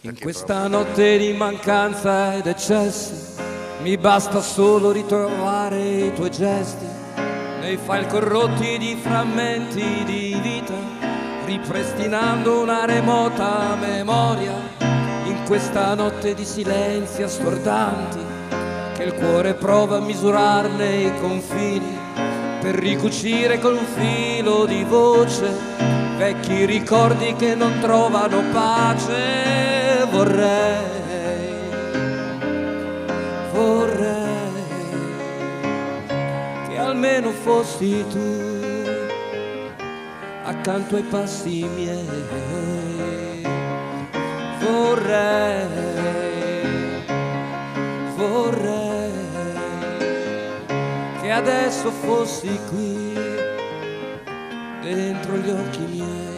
In questa notte di mancanza ed eccessi mi basta solo ritrovare i tuoi gesti nei file corrotti di frammenti di vita, ripristinando una remota memoria. In questa notte di silenzi assordanti che il cuore prova a misurarne i confini per ricucire con un filo di voce vecchi ricordi che non trovano pace. Vorrei che almeno fossi tu accanto ai passi miei. Vorrei che adesso fossi qui dentro gli occhi miei.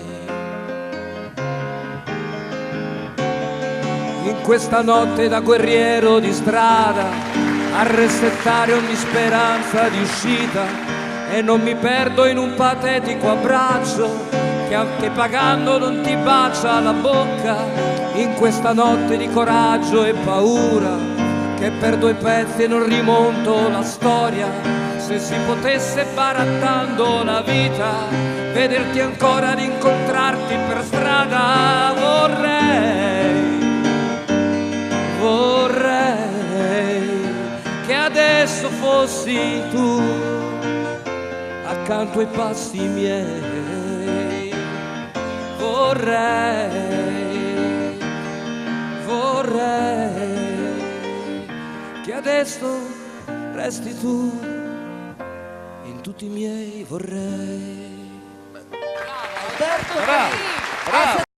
In questa notte da guerriero di strada a resettare ogni speranza di uscita, e non mi perdo in un patetico abbraccio che anche pagando non ti bacia la bocca. In questa notte di coraggio e paura che per due pezzi e non rimonto la storia, se si potesse barattando la vita vederti ancora ad incontrarti per strada. Vorrei che adesso fossi tu accanto ai passi miei. Vorrei che adesso resti tu in tutti i miei vorrei. Alberto Bravo, bravo.